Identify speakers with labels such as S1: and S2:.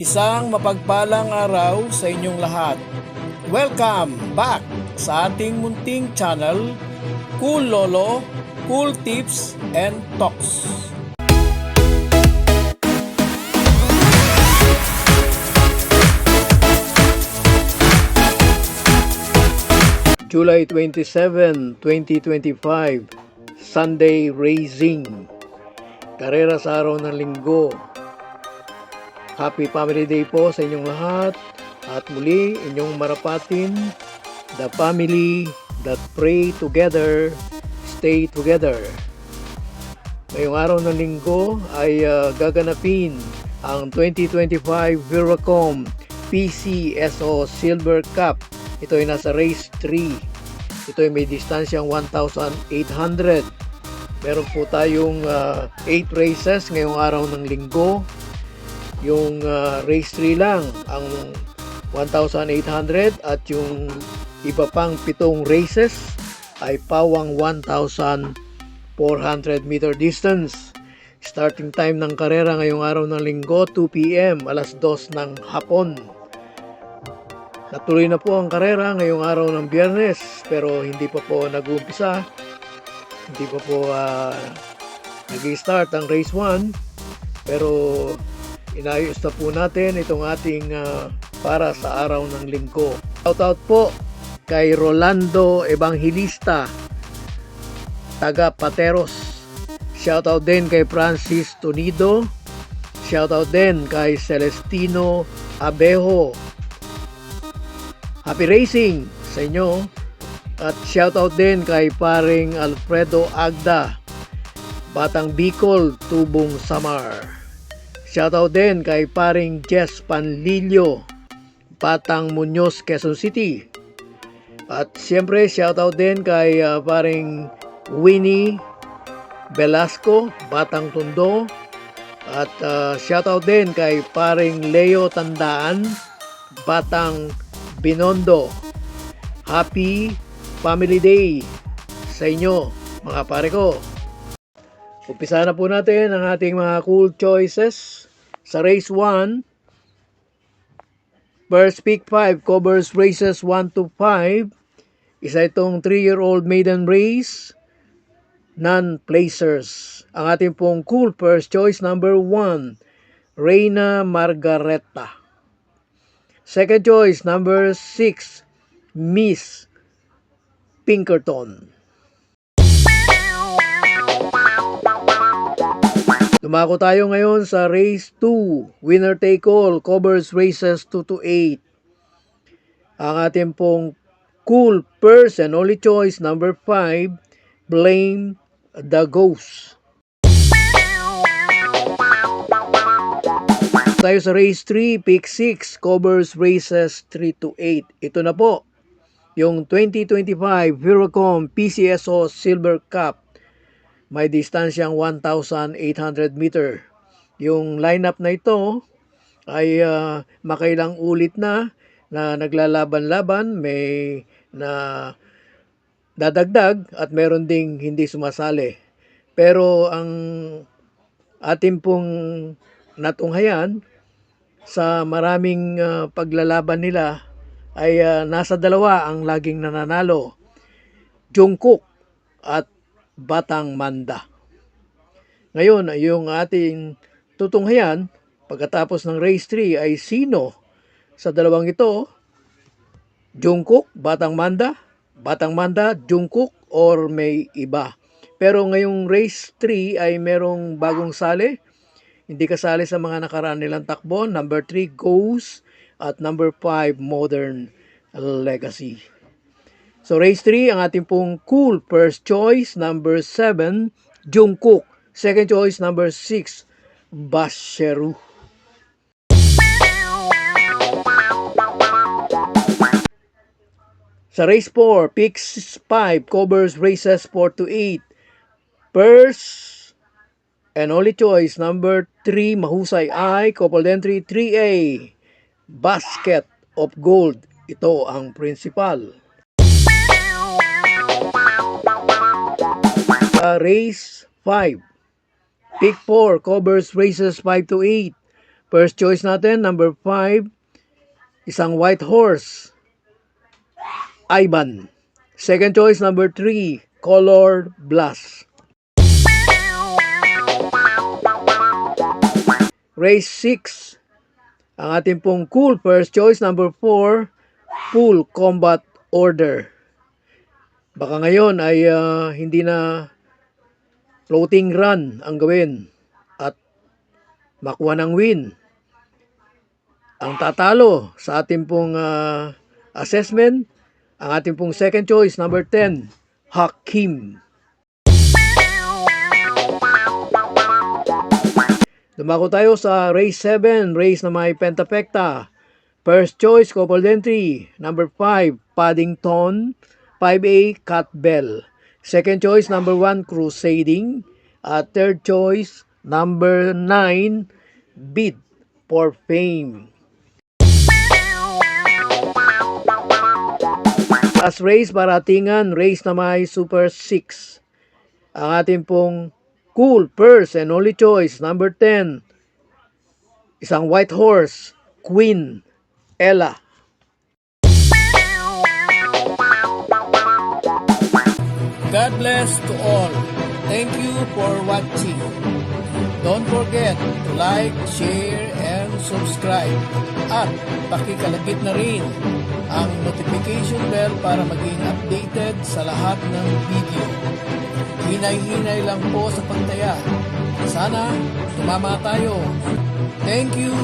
S1: Isang mapagpalang araw sa inyong lahat. Welcome back sa ating munting channel, Cool Lolo, Cool Tips and Talks. July 27, 2025, Sunday Racing. Karera sa araw ng linggo. Happy Family Day po sa inyong lahat. At muli, inyong marapatin, the family that pray together, stay together. Ngayong araw ng linggo ay gaganapin ang 2025 Viracom PCSO Silver Cup. Ito ay nasa race 3. Ito ay may distansyang 1,800. Meron po tayong 8 races ngayong araw ng linggo. Yung race 3 lang ang 1,800 at yung iba pang 7 races ay pawang 1,400 meter distance. Starting time ng karera ngayong araw ng linggo, 2 p.m. alas 2 ng hapon. Natuloy na po ang karera ngayong araw ng Biyernes, pero hindi pa po nag-uumpisa. Hindi pa po nag-start ang race 1, pero inayos na po natin itong ating para sa araw ng linggo. Shoutout po kay Rolando Evangelista, taga Pateros. Shoutout din kay Francis Tonido. Shoutout din kay Celestino Abejo. Happy racing sa inyo. At shoutout din kay paring Alfredo Agda, Batang Bicol, Tubong Samar. Shoutout din kay paring Jess Panlilio, Batang Muñoz, Quezon City. At siyempre shoutout din kay paring Winnie Velasco, Batang Tondo. At shoutout din kay paring Leo Tandaan, Batang Binondo. Happy Family Day sa inyo, mga pare ko. Umpisa na po natin ang ating mga cool choices. Sa race 1, first pick 5 covers races 1 to 5. Isa itong 3-year-old maiden race, non-placers. Ang ating pong cool first choice number 1, Reina Margareta. Second choice number 6, Miss Pinkerton. Dumako tayo ngayon sa race 2. Winner take all covers races 2 to 8. Ang ating pong cool first and only choice number 5, Blame the Ghost. Tayo sa race 3, pick 6 covers races 3 to 8. Ito na po yung 2025 Viracom PCSO Silver Cup. May distansyang 1,800 meter. Yung lineup na ito ay makailang ulit na naglalaban-laban. May na dadagdag at meron ding hindi sumasali. Pero ang ating pong natunghayan sa maraming paglalaban nila ay nasa dalawa ang laging nananalo. Jungkook at Batang Manda. Ngayon, yung ating tutunghayan pagkatapos ng race 3 ay sino sa dalawang ito, Jungkook, Batang Manda, Jungkook, or may iba. Pero ngayong race 3 ay merong bagong sali. Hindi kasali sa mga nakaraan nilang takbo. Number 3, Ghost, at number 5, Modern Legacy. So race 3, ang ating pong cool first choice, number 7, Jungkook. Second choice, number 6, Basheru. Sa race 4, pick 5 covers races 4 to 8. First and only choice, number 3, mahusay ay coupled entry 3A, Basket of Gold. Ito ang principal. Race 5, pick 4 covers races 5 to 8. First choice natin, number 5, isang white horse, Ivan. Second choice, number 3, Color Blast. Race 6, ang ating pong cool first choice, number 4, Full Combat Order. Baka ngayon ay hindi na floating run ang gawin at makuha ng win. Ang tatalo sa ating pong assessment, ang ating pong second choice, number 10, Hakim. Dumako tayo sa race 7, race na may pentapekta. First choice, couple entry. Number 5, Paddington. 5A, Cat Bell. Second choice, number 1, Crusading. At third choice, number 9, Bid for Fame. As race, baratingan, race na may Super 6. Ang ating pong cool first and only choice, number 10, isang white horse, Queen Ella. God bless to all. Thank you for watching. Don't forget to like, share, and subscribe. At pakikalagit na rin ang notification bell para maging updated sa lahat ng video. Hinay-hinay lang po sa pagtaya. Sana tumama tayo. Thank you!